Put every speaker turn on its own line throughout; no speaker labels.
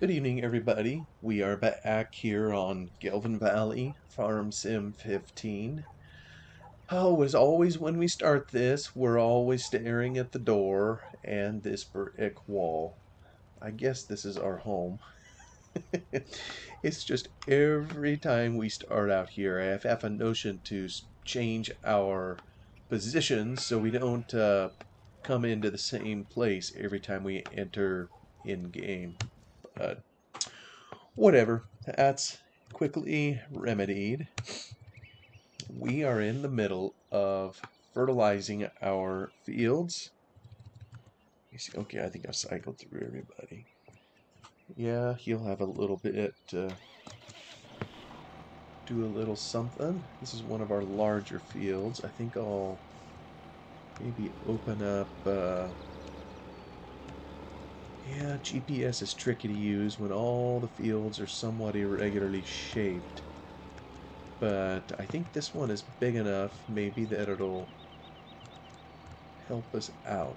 Good evening, everybody. We are back here on Gelvin Valley, Farm Sim 15. Oh, as always, when we start this, we're always staring at the door and this brick wall. I guess this is our home. It's just every time we start out here, I have a notion to change our positions so we don't come into the same place every time we enter in game. But whatever, that's quickly remedied. We are in the middle of fertilizing our fields. Okay, I think I've cycled through everybody. Yeah, he'll have a little bit, do a little something. This is one of our larger fields. I think I'll maybe open up, yeah, GPS is tricky to use when all the fields are somewhat irregularly shaped. But I think this one is big enough, maybe, that it'll help us out.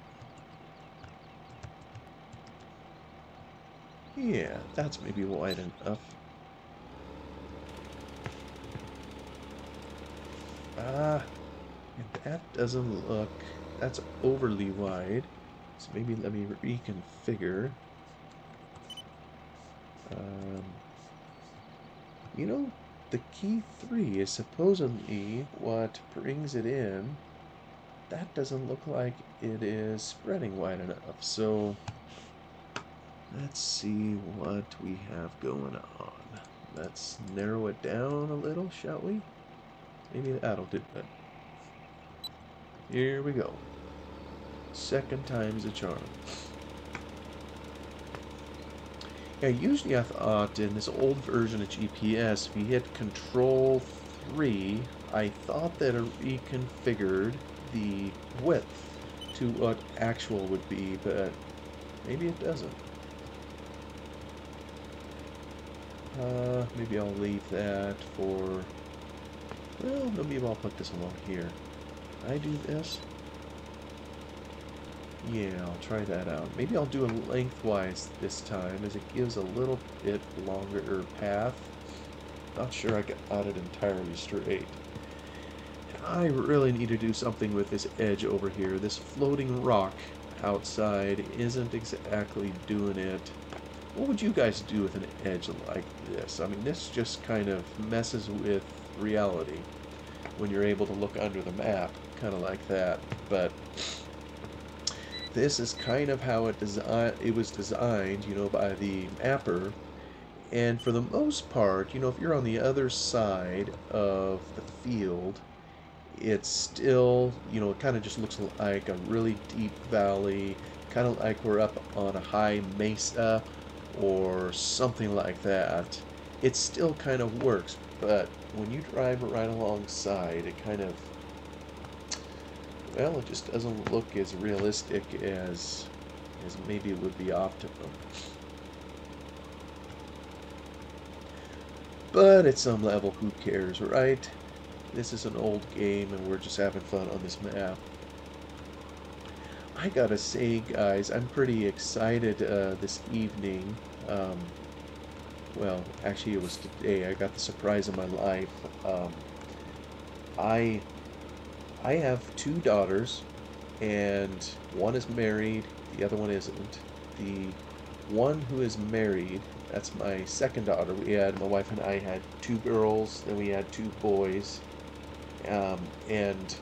Yeah, that's maybe wide enough. Ah, and that doesn't look, that's overly wide. So maybe let me reconfigure. Um, you know, the key 3 is supposedly what brings it in. That doesn't look like it is spreading wide enough. So let's see what we have going on. Let's narrow it down a little, shall we? Maybe that'll do it. Here we go. Second time's a charm. Yeah, usually I thought in this old version of GPS, if you hit Control 3, I thought that it reconfigured the width to what actual would be, but maybe it doesn't. Maybe I'll leave that for, well, maybe I'll put this along here. Can I do this? Yeah, I'll try that out. Maybe I'll do a lengthwise this time, as it gives a little bit longer path. Not sure I got it entirely straight. I really need to do something with this edge over here. This floating rock outside isn't exactly doing it. What would you guys do with an edge like this? I mean, this just kind of messes with reality when you're able to look under the map, kind of like that. But this is kind of how it was designed, you know, by the mapper. And for the most part, you know, if you're on the other side of the field, it's still, you know, it kind of just looks like a really deep valley, kind of like we're up on a high mesa or something like that. It still kind of works, but when you drive right alongside, it kind of, well, it just doesn't look as realistic as maybe it would be optimum. But at some level, who cares, right? This is an old game and we're just having fun on this map. I gotta say, guys, I'm pretty excited this evening. Well, actually it was today. I got the surprise of my life. I have 2 daughters, and one is married, the other one isn't. The one who is married, that's my second daughter. My wife and I had 2 girls, then we had 2 boys. And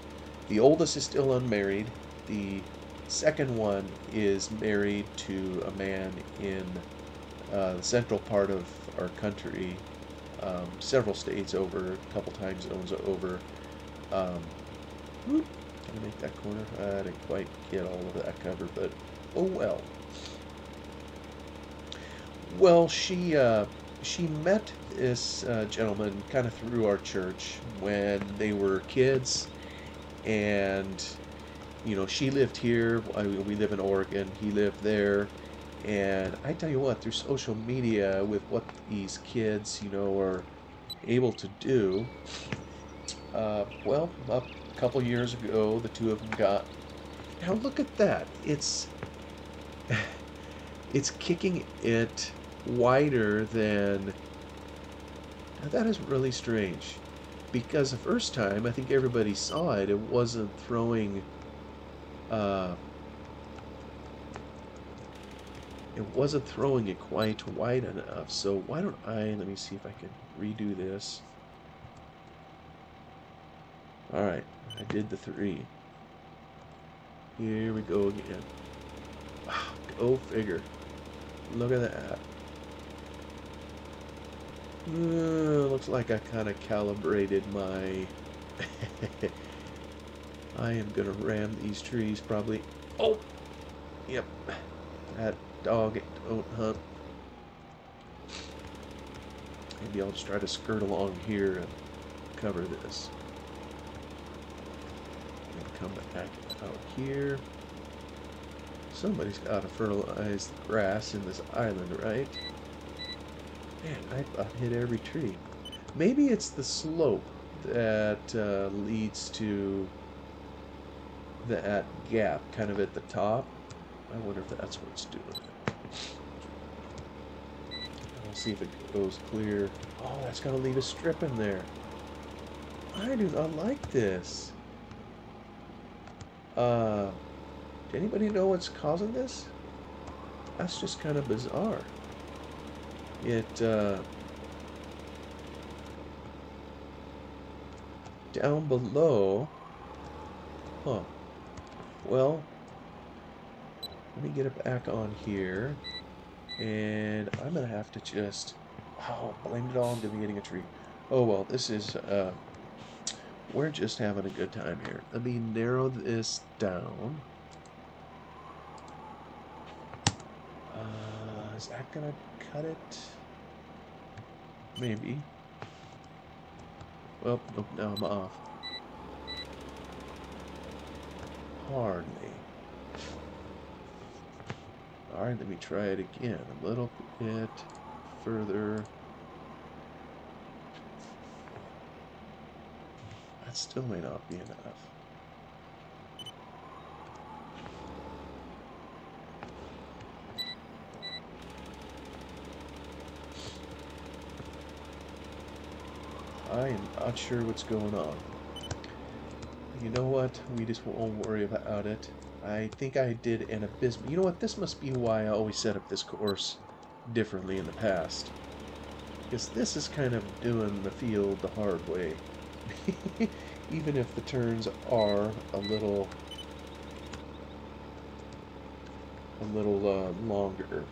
the oldest is still unmarried. The second one is married to a man in the central part of our country, several states over, a couple time zones over. Whoop, can I make that corner? I didn't quite get all of that covered, but oh well. Well, she met this gentleman kind of through our church when they were kids, and you know, she lived here. We live in Oregon. He lived there, and I tell you what, through social media, with what these kids, you know, are able to do, well, a couple years ago, the 2 of them got. Now look at that. It's kicking it wider than... Now that is really strange. Because the first time, I think everybody saw it, it wasn't throwing... it wasn't throwing it quite wide enough. So why don't let me see if I can redo this. Alright, I did the 3. Here we go again. Wow, go figure. Look at that. Looks like I kind of calibrated my... I am going to ram these trees probably. Oh! Yep. That dog don't hunt. Maybe I'll just try to skirt along here and cover this. And come back out here. Somebody's got to fertilize the grass in this island, right? Man, I about hit every tree. Maybe it's the slope that leads to that gap kind of at the top. I wonder if that's what it's doing. I'll see if it goes clear. Oh, that's going to leave a strip in there. I do not like this. Does anybody know what's causing this? That's just kind of bizarre. It, down below, huh, well, let me get it back on here, and I'm gonna have to just, oh, blame it all on me hitting a tree. Oh well, this is, we're just having a good time here. Let me narrow this down. Is that gonna cut it? Maybe. Well, nope, now I'm off. Hardly. Alright, let me try it again. A little bit further. That still may not be enough. I am not sure what's going on. You know what? We just won't worry about it. I think I did an abysmal... You know what? This must be why I always set up this course differently in the past. Because this is kind of doing the field the hard way. Even if the turns are a little longer.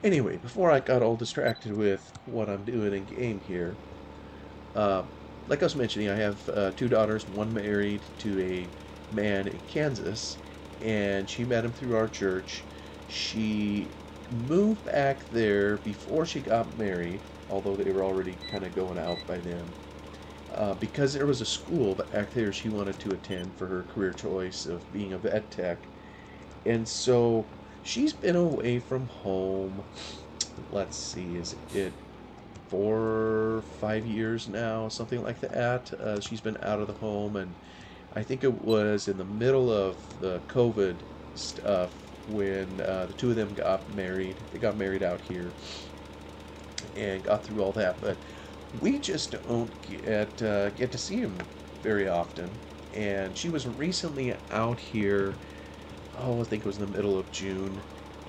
Anyway, before I got all distracted with what I'm doing in game here, like I was mentioning, I have 2 daughters, one married to a man in Kansas, and she met him through our church. She moved back there before she got married, although they were already kind of going out by then, because there was a school back there she wanted to attend for her career choice of being a vet tech. And so she's been away from home, let's see, is it 4 or 5 years now, something like that. She's been out of the home, and I think it was in the middle of the COVID stuff when the 2 of them got married. They got married out here and got through all that, but we just don't get to see them very often. And she was recently out here, oh, I think it was in the middle of June,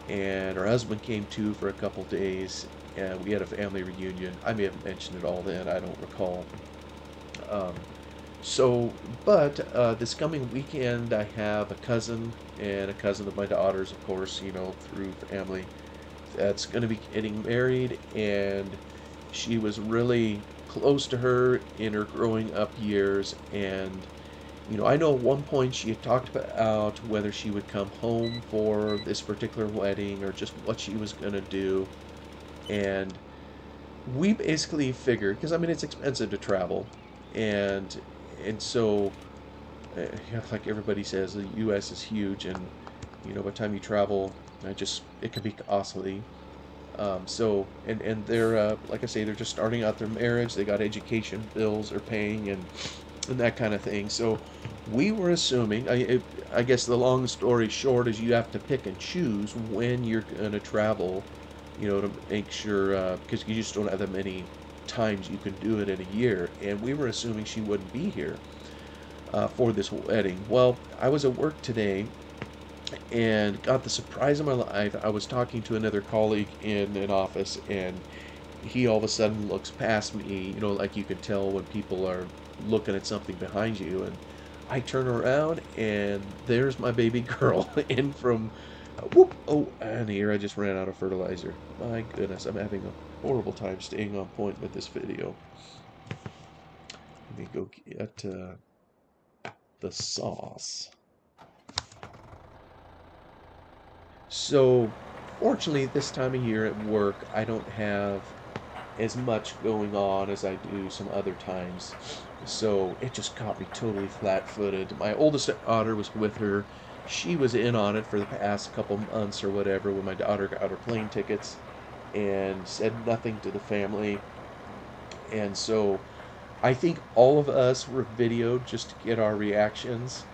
and her husband came too for a couple days, and we had a family reunion. I may have mentioned it all then, I don't recall. But this coming weekend I have a cousin, and a cousin of my daughter's, of course, you know, through family, that's going to be getting married, and she was really close to her in her growing up years. And you know, I know at one point she had talked about whether she would come home for this particular wedding or just what she was going to do. And we basically figured, because I mean it's expensive to travel, and so you know, like everybody says, the U.S. is huge, and you know, by the time you travel, it can be costly. And they're like I say, they're just starting out their marriage. They got education bills they're paying, and that kind of thing. So we were assuming, I guess the long story short is you have to pick and choose when you're going to travel, you know, to make sure, because you just don't have that many times you can do it in a year. And we were assuming she wouldn't be here for this wedding. Well, I was at work today and got the surprise of my life. I was talking to another colleague in an office, and he all of a sudden looks past me, you know, like you can tell when people are looking at something behind you. And I turn around, and there's my baby girl in from, whoop, oh, and here I just ran out of fertilizer. My goodness, I'm having a horrible time staying on point with this video. Let me go get the sauce. So, fortunately, this time of year at work, I don't have as much going on as I do some other times. So it just caught me totally flat-footed. My oldest daughter was with her. She was in on it for the past couple months or whatever when my daughter got her plane tickets and said nothing to the family. And so I think all of us were videoed just to get our reactions.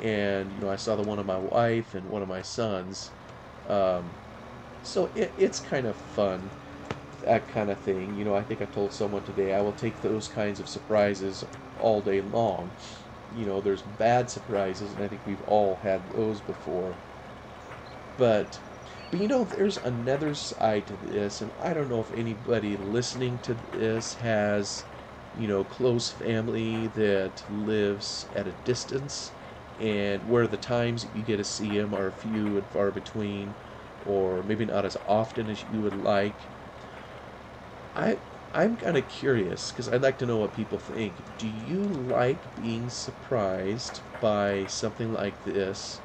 And, you know, I saw the one of my wife and one of my sons. Um, so it's kind of fun, that kind of thing. You know, I think I told someone today I will take those kinds of surprises all day long. You know, there's bad surprises, and I think we've all had those before. But, but you know, there's another side to this, and I don't know if anybody listening to this has, you know, close family that lives at a distance, and where the times that you get to see them are few and far between, or maybe not as often as you would like. I I'm kind of curious because I'd like to know what people think. Do you like being surprised by something like this,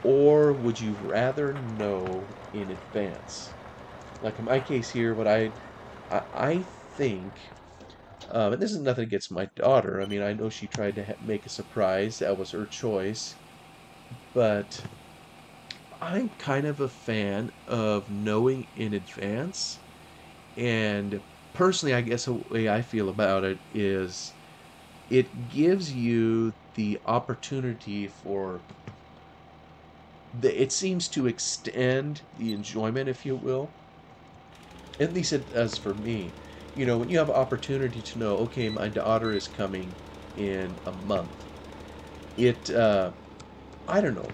or would you rather know in advance? Like in my case here, what I think, and this is nothing against my daughter. I mean, I know she tried to make a surprise. That was her choice. But I'm kind of a fan of knowing in advance. And personally, I guess the way I feel about it is it gives you the opportunity for it seems to extend the enjoyment, if you will. At least it does for me. You know, when you have opportunity to know, okay, my daughter is coming in a month, it, I don't know.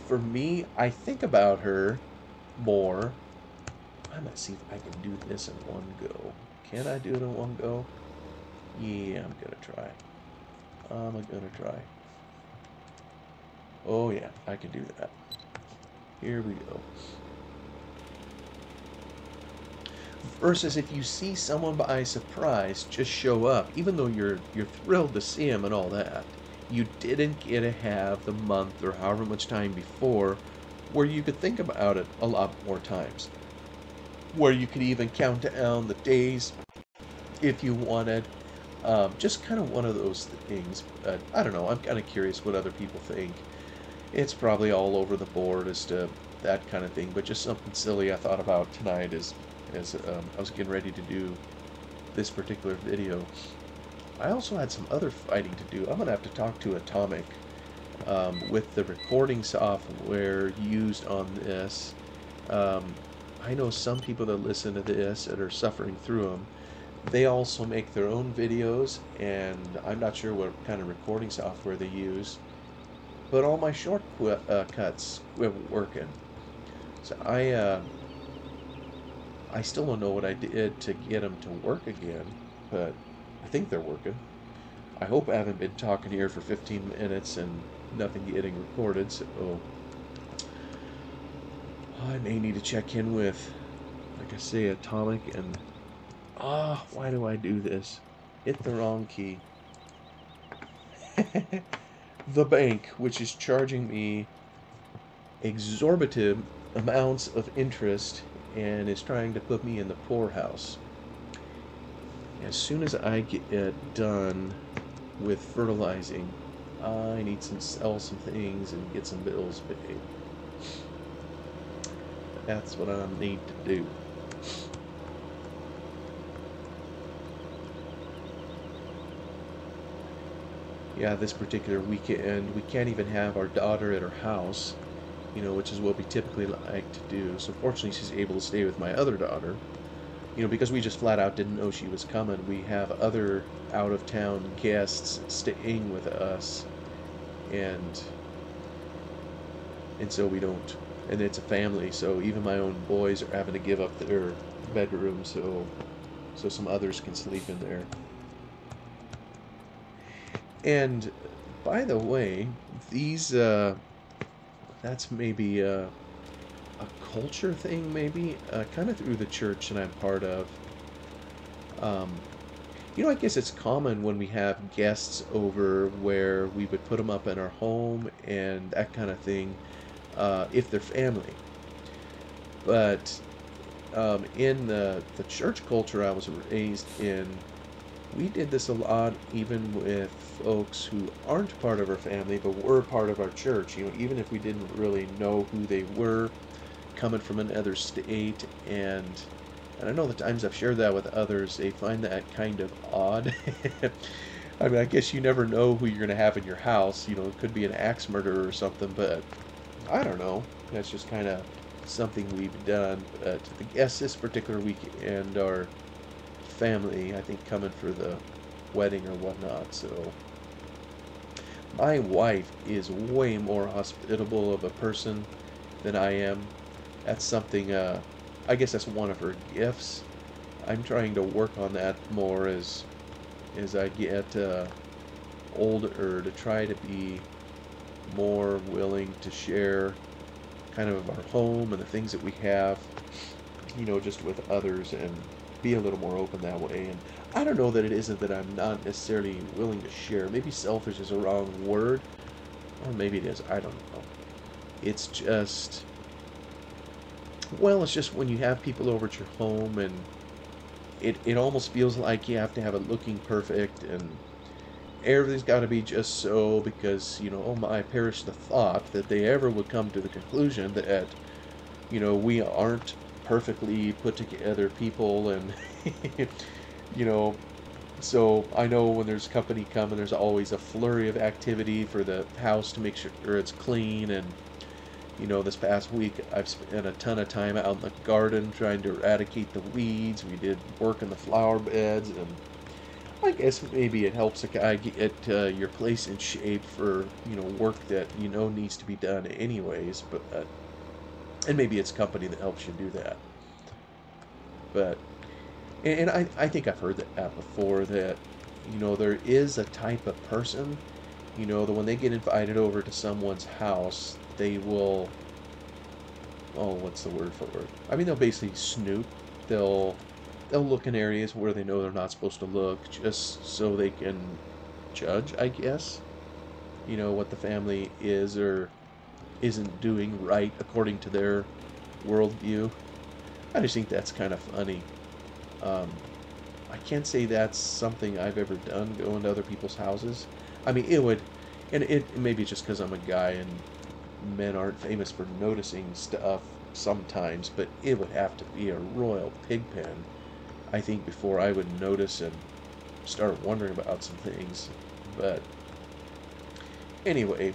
For me, I think about her more. I'm gonna see if I can do this in one go. Can I do it in one go? Yeah, I'm gonna try. I'm gonna try. Oh yeah, I can do that. Here we go. Versus if you see someone by surprise just show up, even though you're thrilled to see him and all that, you didn't get to have the month or however much time before where you could think about it a lot more times. Where you could even count down the days if you wanted. Just kind of one of those things. I don't know. I'm kind of curious what other people think. It's probably all over the board as to that kind of thing, but just something silly I thought about tonight as I was getting ready to do this particular video. I also had some other fighting to do. I'm going to have to talk to Atomic with the recording software used on this. I know some people that listen to this that are suffering through them. They also make their own videos, and I'm not sure what kind of recording software they use. But all my short cuts were working. So I still don't know what I did to get them to work again, but I think they're working. I hope I haven't been talking here for 15 minutes and nothing getting recorded, so I may need to check in with, like I say, Atomic and... why do I do this? Hit the wrong key. The bank, which is charging me exorbitant amounts of interest and is trying to put me in the poorhouse. As soon as I get done with fertilizing, I need to sell some things and get some bills paid. That's what I need to do. yeah, this particular weekend, we can't even have our daughter at her house, which is what we typically like to do. So fortunately, she's able to stay with my other daughter, because we just flat out didn't know she was coming. We have other out of town guests staying with us, and so we don't. And it's a family, so even my own boys are having to give up their bedroom so some others can sleep in there. And by the way, these that's maybe a culture thing, maybe kind of through the church that I'm part of. Um, I guess it's common when we have guests over where we would put them up in our home and that kind of thing, if they're family. But in the church culture I was raised in, we did this a lot even with folks who aren't part of our family but were part of our church, even if we didn't really know who they were, coming from another state. And I know the times I've shared that with others, they find that kind of odd. I mean, I guess you never know who you're going to have in your house. It could be an axe murderer or something, but I don't know. That's just kind of something we've done. But the guests this particular weekend are family, I think, coming for the wedding or whatnot. So my wife is way more hospitable of a person than I am. That's something, I guess that's one of her gifts. I'm trying to work on that more as I get older, to try to be more willing to share kind of our home and the things that we have, just with others, and be a little more open that way. And I don't know that it isn't that I'm not necessarily willing to share. Maybe selfish is a wrong word, or maybe it is. I don't know. It's just, well, it's just when you have people over at your home, and it almost feels like you have to have it looking perfect, and everything's got to be just so, because, oh my, perish the thought that they ever would come to the conclusion that, we aren't perfectly put together people. And, you know, so I know when there's company coming, there's always a flurry of activity for the house to make sure it's clean. And, this past week I've spent a ton of time out in the garden trying to eradicate the weeds. We did work in the flower beds, and I guess maybe it helps a guy get your place in shape for, work that needs to be done anyways. But and maybe it's company that helps you do that. But and I think I've heard that before, that there is a type of person, that when they get invited over to someone's house, they will, oh, what's the word for it? I mean, they'll basically snoop. They'll look in areas where they know they're not supposed to look, just so they can judge, I guess, what the family is or isn't doing right according to their worldview. I just think that's kind of funny. I can't say that's something I've ever done, going to other people's houses. I mean, it would, and it maybe just because I'm a guy and men aren't famous for noticing stuff sometimes, but it would have to be a royal pig pen, I think, before I would notice and start wondering about some things. But anyway,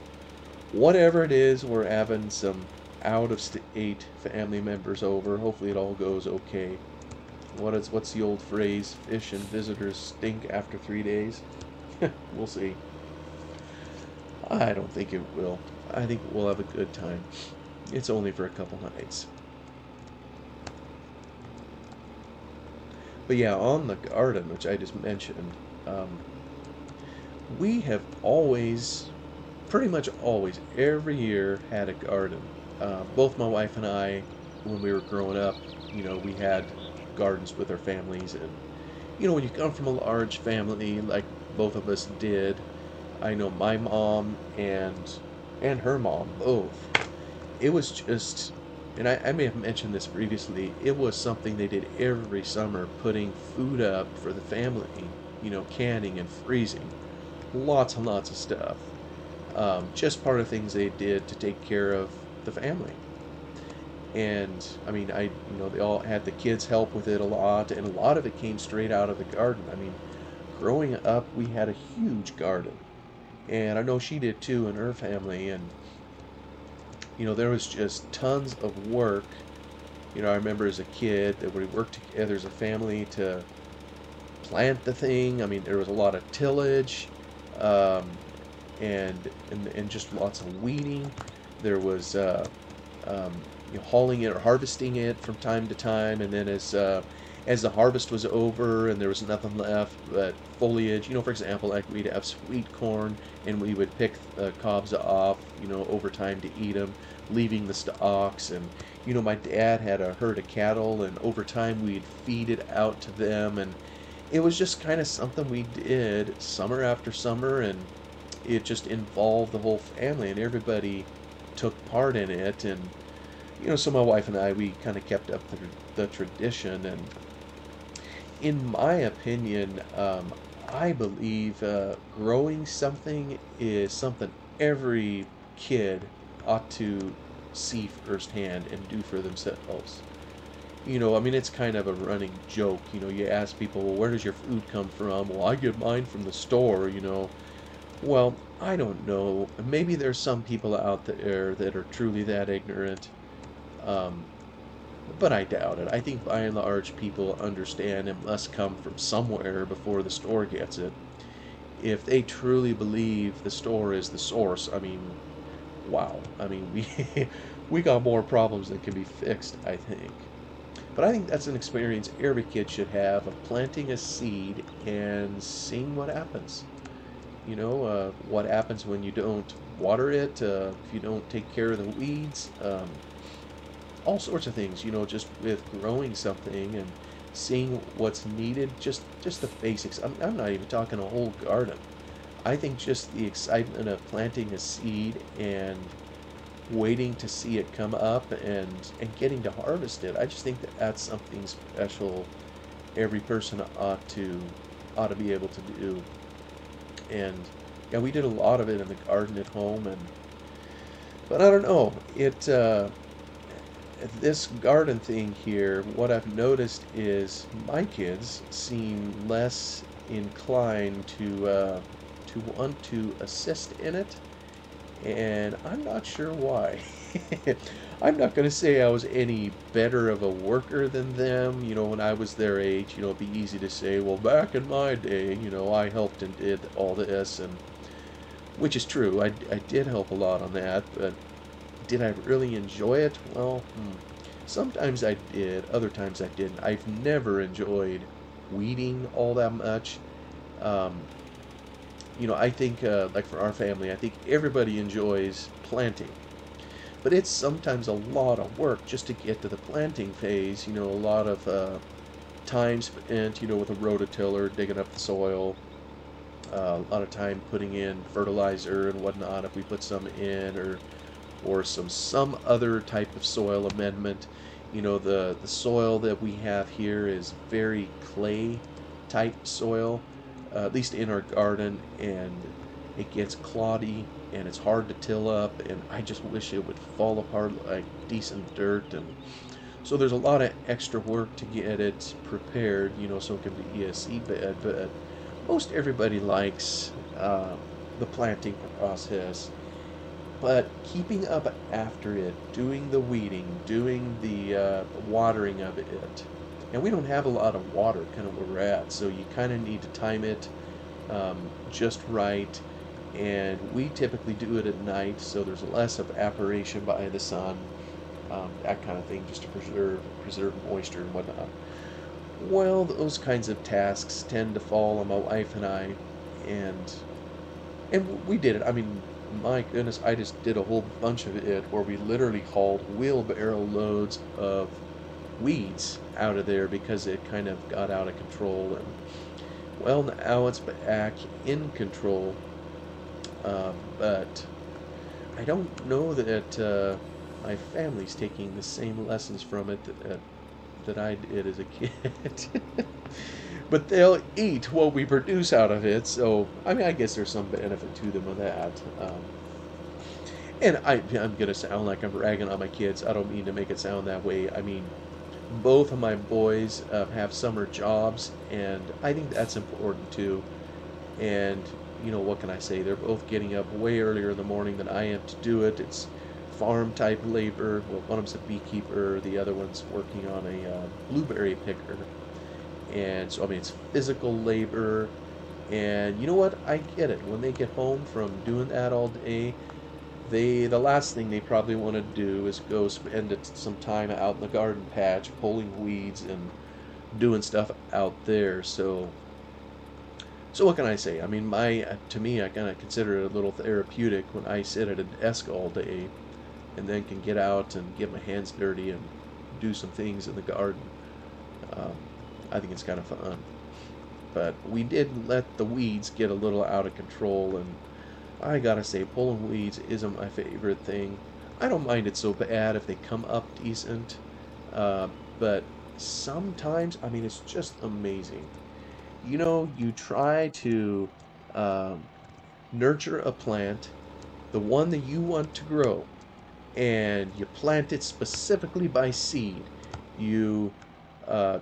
whatever it is, we're having some out-of-state family members over. Hopefully it all goes okay. What's the old phrase? Fish and visitors stink after 3 days. We'll see. I don't think it will. I think we'll have a good time. It's only for a couple nights. But yeah, on the garden, which I just mentioned, we have always, pretty much always, every year had a garden. Both my wife and I, when we were growing up, we had gardens with our families. And, when you come from a large family like both of us did, I know my mom and her mom both, it was just, and I may have mentioned this previously, it was something they did every summer, putting food up for the family, canning and freezing, lots and lots of stuff. Just part of things they did to take care of the family. And I mean, they all had the kids help with it a lot, and a lot of it came straight out of the garden. I mean, growing up, we had a huge garden, And I know she did too in her family. And there was just tons of work. I remember as a kid that we worked together as a family to plant the thing. I mean, there was a lot of tillage, um, and just lots of weeding. There was um, hauling it or harvesting it from time to time, and then as the harvest was over and there was nothing left but foliage, for example, like we'd have sweet corn and we would pick the cobs off, over time to eat them, leaving the stalks. And my dad had a herd of cattle, and over time we'd feed it out to them. And it was just kind of something we did summer after summer, and it just involved the whole family, and everybody took part in it. And so my wife and I, we kind of kept up the tradition. And in my opinion, I believe growing something is something every kid ought to see firsthand and do for themselves. I mean, it's kind of a running joke. You ask people, well, where does your food come from? Well, I get mine from the store. Well, I don't know. Maybe there's some people out there that are truly that ignorant. Um, but I doubt it. I think by and large people understand it must come from somewhere before the store gets it. If they truly believe the store is the source, I mean, wow. I mean, we got more problems than can be fixed, I think. But I think that's an experience every kid should have, of planting a seed and seeing what happens. What happens when you don't water it, if you don't take care of the weeds, all sorts of things, just with growing something and seeing what's needed, just the basics. I'm not even talking a whole garden. I think just the excitement of planting a seed and waiting to see it come up and getting to harvest it. I just think that that's something special every person ought to be able to do. And yeah, we did a lot of it in the garden at home. And but I don't know, this garden thing here, what I've noticed is my kids seem less inclined to want to assist in it, and I'm not sure why. I'm not going to say I was any better of a worker than them. When I was their age, it'd be easy to say, well, back in my day, I helped and did all this, and which is true. I did help a lot on that, but did I really enjoy it? Well, sometimes I did, other times I didn't. I've never enjoyed weeding all that much. Um, I think, like for our family, I think everybody enjoys planting. But it's sometimes a lot of work just to get to the planting phase. A lot of time spent, with a rototiller, digging up the soil. A lot of time putting in fertilizer and whatnot if we put some in, or some other type of soil amendment. The soil that we have here is very clay type soil, at least in our garden, and it gets cloddy and it's hard to till up, and I just wish it would fall apart like decent dirt. And so there's a lot of extra work to get it prepared, so it can be a seed bed. But most everybody likes the planting process. But keeping up after it, doing the weeding, doing the watering of it, and we don't have a lot of water kind of where we're at, so you kind of need to time it just right. And we typically do it at night, so there's less evaporation by the sun, that kind of thing, just to preserve moisture and whatnot. Well, those kinds of tasks tend to fall on my wife and I, and we did it. I mean, my goodness, I just did a whole bunch of it where we literally hauled wheelbarrow loads of weeds out of there because it kind of got out of control. And well, now it's back in control, but I don't know that my family's taking the same lessons from it that I did as a kid. But they'll eat what we produce out of it, so I mean, I guess there's some benefit to them of that. And I'm gonna sound like I'm ragging on my kids. I don't mean to make it sound that way. I mean, both of my boys have summer jobs, and I think that's important too. And you know, what can I say? They're both getting up way earlier in the morning than I am to do it. It's farm type labor. Well, one of them's a beekeeper, the other one's working on a blueberry picker. And so, I mean, it's physical labor. And you know what? I get it. When they get home from doing that all day, the last thing they probably want to do is go spend some time out in the garden patch pulling weeds and doing stuff out there. So what can I say? I mean, my to me, I kind of consider it a little therapeutic when I sit at a desk all day and then can get out and get my hands dirty and do some things in the garden. Um, I think it's kind of fun. But we did let the weeds get a little out of control, and I gotta say, pulling weeds isn't my favorite thing. I don't mind it so bad if they come up decent, but sometimes, I mean, it's just amazing. You know, you try to um, nurture a plant, the one that you want to grow, and you plant it specifically by seed. You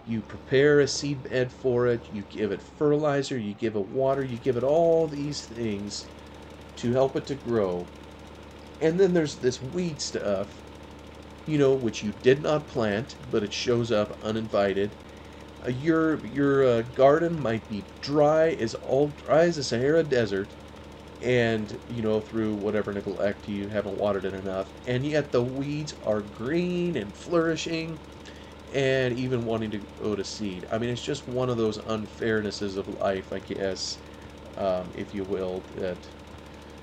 you prepare a seed bed for it, you give it fertilizer, you give it water, you give it all these things to help it to grow. And then there's this weed stuff, you know, which you did not plant, but it shows up uninvited. Your garden might be dry as the Sahara Desert, and you know, through whatever neglect you haven't watered it enough, and yet the weeds are green and flourishing and even wanting to go to seed. I mean, it's just one of those unfairnesses of life, I guess, if you will, that,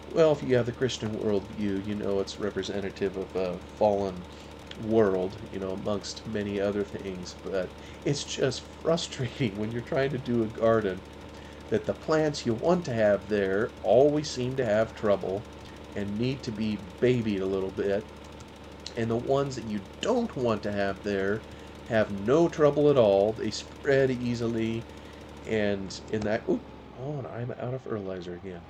well, if you have the Christian worldview, you know it's representative of a fallen world, you know, amongst many other things, but it's just frustrating when you're trying to do a garden that the plants you want to have there always seem to have trouble and need to be babied a little bit, and the ones that you don't want to have there have no trouble at all. They spread easily, and in that, oh, and I'm out of fertilizer again.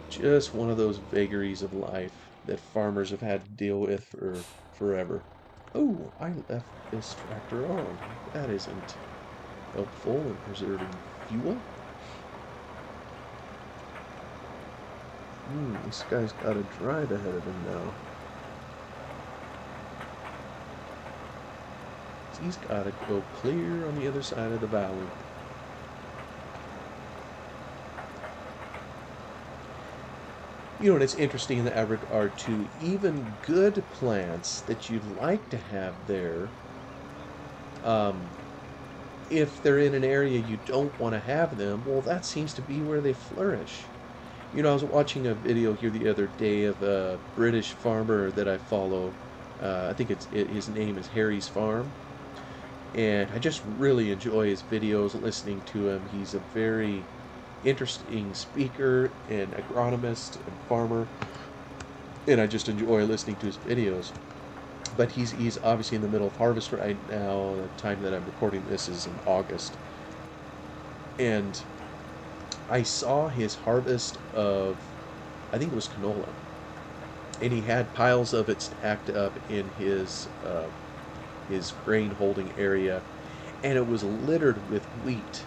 Just one of those vagaries of life that farmers have had to deal with for forever. Oh, I left this tractor on. That isn't helpful in preserving fuel. This guy's got a drive ahead of him now. He's got to go clear on the other side of the valley. You know, and it's interesting in that regard too. Even good plants that you'd like to have there, um, if they're in an area you don't want to have them, well, that seems to be where they flourish. You know, I was watching a video here the other day of a British farmer that I follow. I think his name is Harry's Farm, and I just really enjoy his videos, listening to him. He's a very interesting speaker and agronomist and farmer, and I just enjoy listening to his videos. But he's obviously in the middle of harvest right now. The time that I'm recording this is in August, and I saw his harvest of, I think it was canola, and he had piles of it stacked up in his grain holding area, and it was littered with wheat.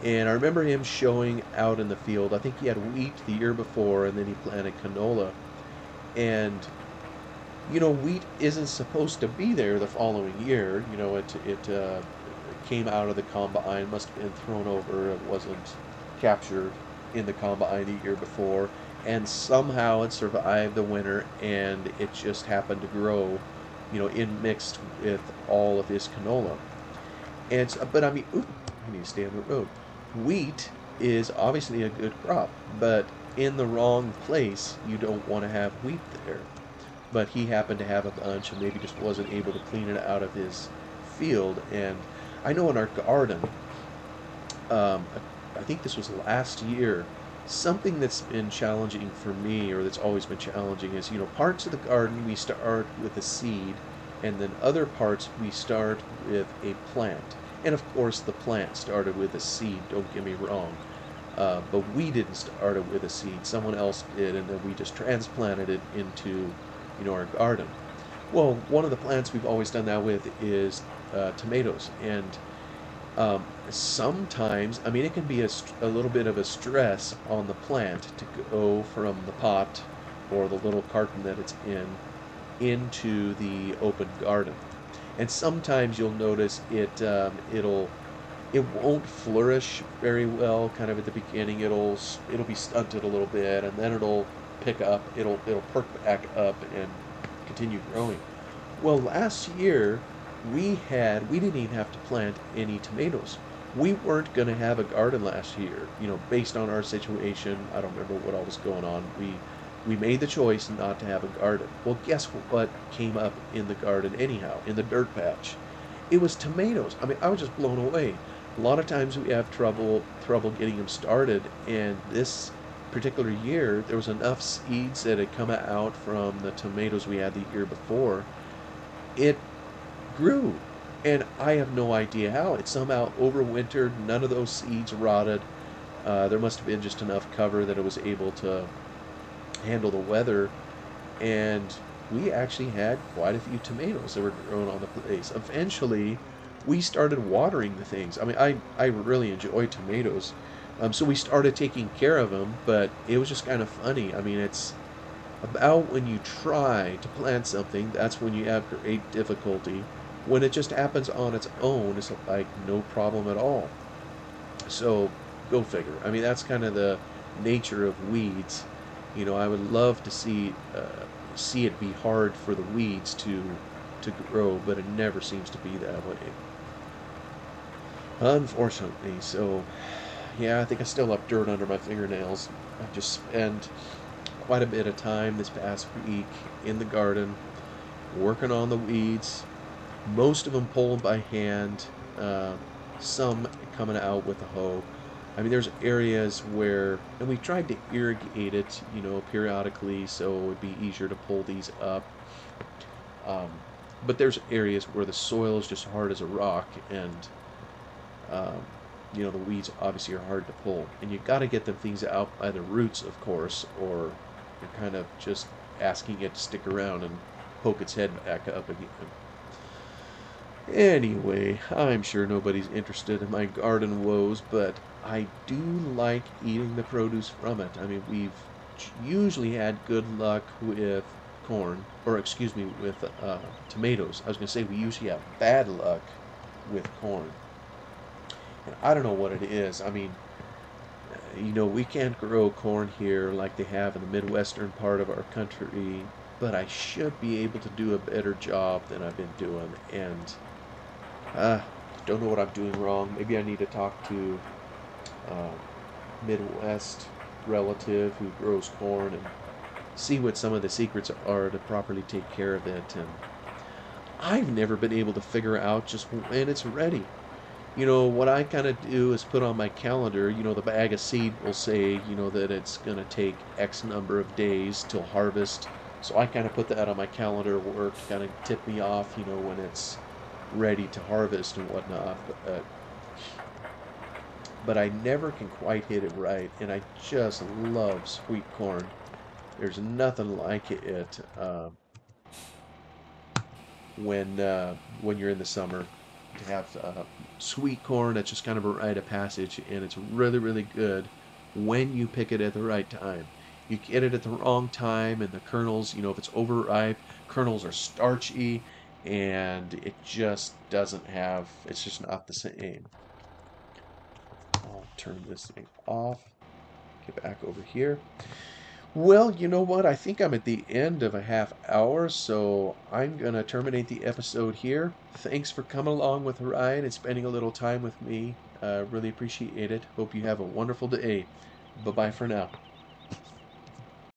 And I remember him showing out in the field. I think he had wheat the year before, and then he planted canola. And you know, wheat isn't supposed to be there the following year. You know, it came out of the combine, must have been thrown over. It wasn't captured in the combine the year before, and somehow it survived the winter, and it just happened to grow, you know, in mixed with all of his canola. And so, but I mean, ooh, I need to stay on the road. Wheat is obviously a good crop, but in the wrong place, you don't want to have wheat there. But he happened to have a bunch and maybe just wasn't able to clean it out of his field. And I know in our garden, I think this was last year, something that's been challenging for me, or that's always been challenging, is, you know, parts of the garden we start with a seed, and then other parts we start with a plant. And of course the plant started with a seed, don't get me wrong. But we didn't start it with a seed, someone else did, and then we just transplanted it into, you know, our garden. Well, one of the plants we've always done that with is tomatoes, and Sometimes, I mean, it can be a little bit of a stress on the plant to go from the pot or the little carton that it's in into the open garden. And sometimes you'll notice it won't flourish very well kind of at the beginning. It'll be stunted a little bit, and then it'll pick up, it'll perk back up and continue growing. Well, last year we didn't even have to plant any tomatoes. We weren't going to have a garden last year, based on our situation. I don't remember what all was going on. We made the choice not to have a garden. Well, guess what came up in the garden anyhow, in the dirt patch? It was tomatoes. I mean, I was just blown away. A lot of times we have trouble getting them started, and this particular year there was enough seeds that had come out from the tomatoes we had the year before. It grew, and I have no idea how. It somehow overwintered. None of those seeds rotted. There must have been just enough cover that it was able to handle the weather, and we actually had quite a few tomatoes that were grown on the place. Eventually, we started watering the things. I mean, I really enjoy tomatoes, so we started taking care of them, but it was just kind of funny. I mean, it's about when you try to plant something, that's when you have great difficulty. When it just happens on its own, it's like no problem at all. So go figure. I mean, that's kind of the nature of weeds. I would love to see it be hard for the weeds to grow, but it never seems to be that way, unfortunately. So yeah, I think I still have dirt under my fingernails. I've just spent quite a bit of time this past week in the garden working on the weeds, most of them pulled by hand, uh, some coming out with a hoe. I mean, there's areas where, and we tried to irrigate it, periodically, so it would be easier to pull these up. Um, but there's areas where the soil is just hard as a rock, and um, the weeds obviously are hard to pull. And you got to get the things out by the roots, of course, or you're kind of just asking it to stick around and poke its head back up again. Anyway, I'm sure nobody's interested in my garden woes, but I do like eating the produce from it. I mean, we've usually had good luck with corn, or excuse me, with tomatoes. I was going to say we usually have bad luck with corn. And I don't know what it is. I mean, we can't grow corn here like they have in the Midwestern part of our country, but I should be able to do a better job than I've been doing. And uh, don't know what I'm doing wrong. Maybe I need to talk to a Midwest relative who grows corn and see what some of the secrets are to properly take care of it. And I've never been able to figure out just when it's ready. What I kind of do is put on my calendar, the bag of seed will say, that it's going to take X number of days till harvest. So I kind of put that on my calendar work to kind of tip me off, when it's ready to harvest and whatnot. But I never can quite hit it right, and I just love sweet corn. There's nothing like it when you're in the summer to have sweet corn. That's just kind of a rite of passage, and it's really, really good when you pick it at the right time. You get it at the wrong time, and the kernels, if it's overripe, kernels are starchy, and it just doesn't have, it's just not the same. I'll turn this thing off, get back over here. Well, you know what? I think I'm at the end of a half hour, so I'm going to terminate the episode here. Thanks for coming along with the ride and spending a little time with me. Really appreciate it. Hope you have a wonderful day. Bye-bye for now.